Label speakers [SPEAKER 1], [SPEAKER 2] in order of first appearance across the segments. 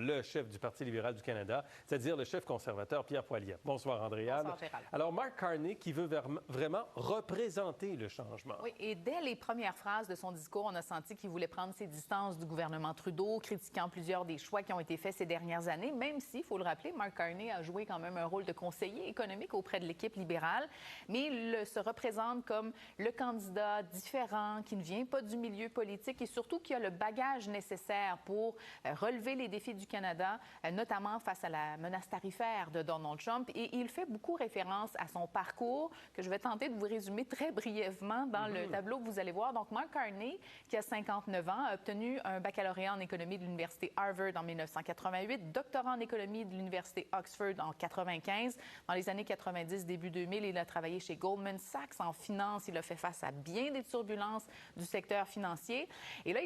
[SPEAKER 1] le chef du Parti libéral du Canada, c'est-à-dire le chef conservateur Pierre Poilievre. Bonsoir, Andréane.
[SPEAKER 2] Bonsoir, Gérald.
[SPEAKER 1] Alors, Mark Carney qui veut vraiment représenter le changement.
[SPEAKER 2] Oui, et dès les premières phrases de son discours, on a senti qu'il voulait prendre ses distances du gouvernement Trudeau, critiquant plusieurs des choix qui ont été faits ces dernières années, même si, il faut le rappeler, Mark Carney a joué quand même un rôle de conseiller économique auprès de l'équipe libérale, mais il se représente comme le candidat différent, qui ne vient pas du milieu politique et surtout qui a le bagage nécessaire pour relever les défis du Canada, notamment face à la menace tarifaire de Donald Trump. Et il fait beaucoup référence à son parcours, que je vais tenter de vous résumer très brièvement dans le tableau que vous allez voir. Donc, Mark Carney, qui a 59 ans, a obtenu un baccalauréat en économie de l'Université Harvard en 1988, doctorat en économie de l'Université Oxford en 1995. Dans les années 90, début 2000, il a travaillé chez Goldman Sachs en finance. Il a fait face à bien des turbulences du secteur financier. Et là,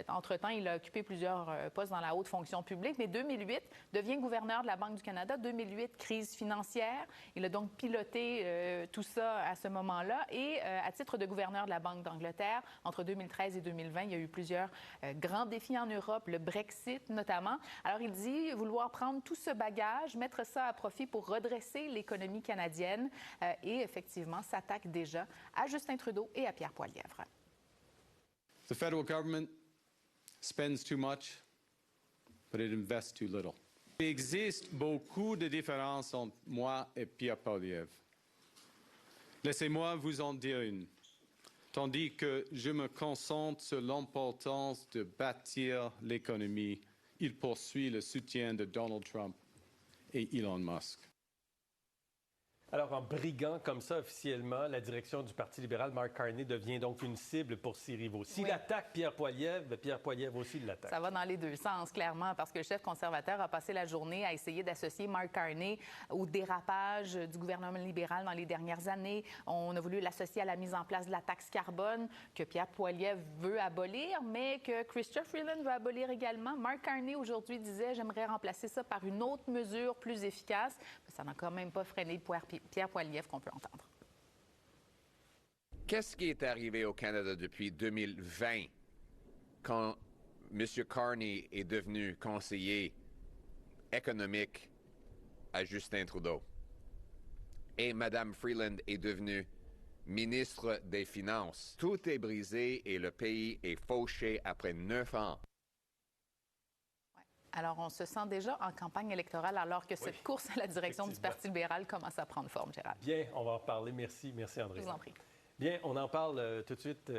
[SPEAKER 2] entre-temps, il a occupé plusieurs postes dans la haute fonction publique, mais 2008, devient gouverneur de la Banque du Canada. 2008, crise financière. Il a donc piloté tout ça à ce moment-là. Et à titre de gouverneur de la Banque d'Angleterre, entre 2013 et 2020, il y a eu plusieurs grands défis en Europe, le Brexit notamment. Alors, il dit vouloir prendre tout ce bagage, mettre ça à profit pour redresser l'économie canadienne et effectivement s'attaque déjà à Justin Trudeau et à Pierre Poilievre.
[SPEAKER 3] The federal government spends too much, but it invests too little. Il existe beaucoup de différences entre moi et Pierre Poilievre. Laissez-moi vous en dire une. Tandis que je me concentre sur l'importance de bâtir l'économie, il poursuit le soutien de Donald Trump et Elon Musk.
[SPEAKER 1] Alors, en briguant comme ça officiellement la direction du Parti libéral, Mark Carney devient donc une cible pour ses rivaux. S'il attaque Pierre Poilievre, Pierre Poilievre aussi l'attaque.
[SPEAKER 2] Ça va dans les deux sens, clairement, parce que le chef conservateur a passé la journée à essayer d'associer Mark Carney au dérapage du gouvernement libéral dans les dernières années. On a voulu l'associer à la mise en place de la taxe carbone que Pierre Poilievre veut abolir, mais que Chrystia Freeland veut abolir également. Mark Carney, aujourd'hui, disait « J'aimerais remplacer ça par une autre mesure plus efficace ». Ça n'a quand même pas freiné Pierre Poilievre qu'on peut entendre.
[SPEAKER 4] Qu'est-ce qui est arrivé au Canada depuis 2020 quand M. Carney est devenu conseiller économique à Justin Trudeau et Mme Freeland est devenue ministre des Finances? Tout est brisé et le pays est fauché après 9 ans.
[SPEAKER 2] Alors, on se sent déjà en campagne électorale alors que cette course à la direction du Parti libéral commence à prendre forme, Gérald.
[SPEAKER 1] Bien, on va en reparler. Merci André.
[SPEAKER 2] Je vous en prie.
[SPEAKER 1] Bien, on en parle tout de suite.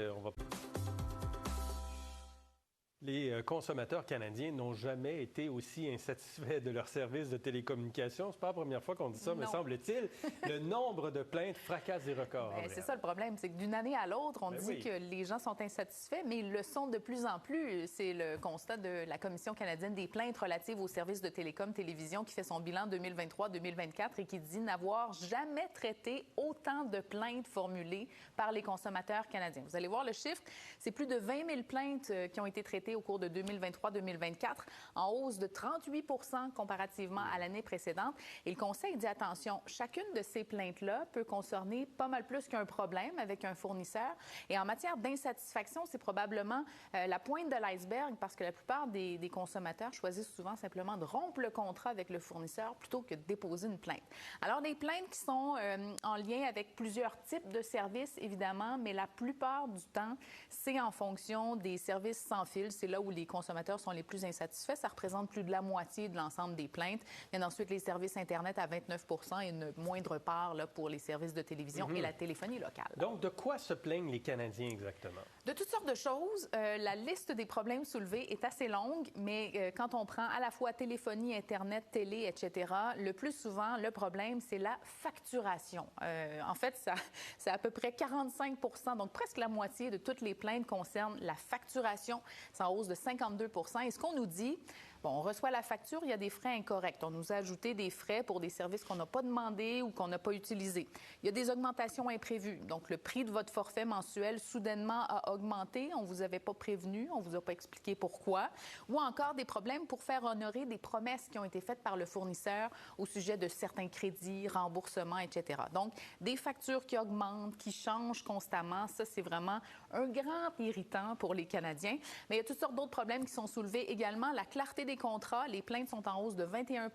[SPEAKER 1] Les consommateurs canadiens n'ont jamais été aussi insatisfaits de leurs services de télécommunications. C'est pas la première fois qu'on dit ça, me semble-t-il. Le nombre de plaintes fracasse des records.
[SPEAKER 2] C'est ça le problème, c'est que d'une année à l'autre, on dit que les gens sont insatisfaits, mais ils le sont de plus en plus. C'est le constat de la Commission canadienne des plaintes relatives aux services de télévision qui fait son bilan 2023-2024 et qui dit n'avoir jamais traité autant de plaintes formulées par les consommateurs canadiens. Vous allez voir le chiffre, c'est plus de 20 000 plaintes qui ont été traitées au cours de 2023-2024, en hausse de 38 % comparativement à l'année précédente. Et le Conseil dit, attention, chacune de ces plaintes-là peut concerner pas mal plus qu'un problème avec un fournisseur. Et en matière d'insatisfaction, c'est probablement la pointe de l'iceberg parce que la plupart des consommateurs choisissent souvent simplement de rompre le contrat avec le fournisseur plutôt que de déposer une plainte. Alors, des plaintes qui sont en lien avec plusieurs types de services, évidemment, mais la plupart du temps, c'est en fonction des services sans fil. C'est là où les consommateurs sont les plus insatisfaits. Ça représente plus de la moitié de l'ensemble des plaintes. Il y a ensuite les services Internet à 29 % et une moindre part là, pour les services de télévision et la téléphonie locale.
[SPEAKER 1] Donc, de quoi se plaignent les Canadiens exactement?
[SPEAKER 2] De toutes sortes de choses. La liste des problèmes soulevés est assez longue, mais quand on prend à la fois téléphonie, Internet, télé, etc., le plus souvent, le problème, c'est la facturation. En fait, c'est à peu près 45 %, donc presque la moitié de toutes les plaintes concernent la facturation. C'est en hausse de 52 % Et ce qu'on nous dit, on reçoit la facture, il y a des frais incorrects. On nous a ajouté des frais pour des services qu'on n'a pas demandés ou qu'on n'a pas utilisés. Il y a des augmentations imprévues. Donc, le prix de votre forfait mensuel soudainement a augmenté. On ne vous avait pas prévenu, on ne vous a pas expliqué pourquoi. Ou encore des problèmes pour faire honorer des promesses qui ont été faites par le fournisseur au sujet de certains crédits, remboursements, etc. Donc, des factures qui augmentent, qui changent constamment, ça, c'est vraiment un grand irritant pour les Canadiens. Mais il y a toutes sortes d'autres problèmes qui sont soulevés également. La clarté des des contrats, les plaintes sont en hausse de 21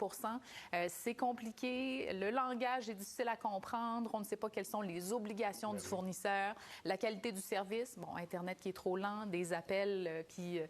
[SPEAKER 2] C'est compliqué. Le langage est difficile à comprendre. On ne sait pas quelles sont les obligations du fournisseur. La qualité du service, bon, Internet qui est trop lent, des appels qui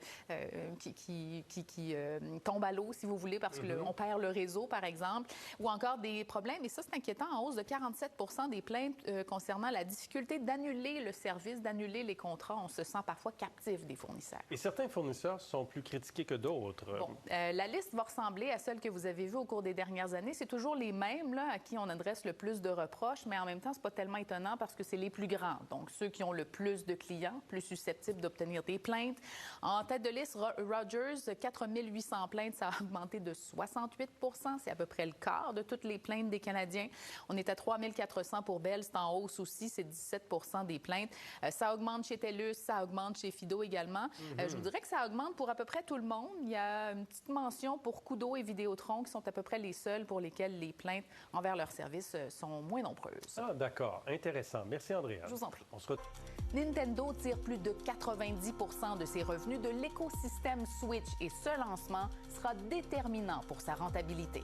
[SPEAKER 2] tombent à l'eau, si vous voulez, parce qu'on perd le réseau, par exemple, ou encore des problèmes, et ça, c'est inquiétant, en hausse de 47 des plaintes concernant la difficulté d'annuler le service, d'annuler les contrats. On se sent parfois captif des fournisseurs.
[SPEAKER 1] Et certains fournisseurs sont plus critiqués que d'autres.
[SPEAKER 2] Bon, la liste va ressembler à celle que vous avez vue au cours des dernières années. C'est toujours les mêmes là, à qui on adresse le plus de reproches, mais en même temps, c'est pas tellement étonnant parce que c'est les plus grands. Donc, ceux qui ont le plus de clients, plus susceptibles d'obtenir des plaintes. En tête de liste, Rogers, 4 800 plaintes, ça a augmenté de 68 C'est à peu près le quart de toutes les plaintes des Canadiens. On est à 3 400 pour Bell, c'est en hausse aussi, c'est 17 des plaintes. Ça augmente chez TELUS, ça augmente chez Fido également. Je vous dirais que ça augmente pour à peu près tout le monde. Il y a une petite mention pour Koodo et Vidéotron qui sont à peu près les seuls pour lesquels les plaintes envers leurs services sont moins nombreuses.
[SPEAKER 1] Ah, d'accord. Intéressant. Merci, Andrea.
[SPEAKER 2] Je vous en prie.
[SPEAKER 1] On se retrouve.
[SPEAKER 2] Nintendo tire plus de 90 de ses revenus de l'écosystème Switch et ce lancement sera déterminant pour sa rentabilité.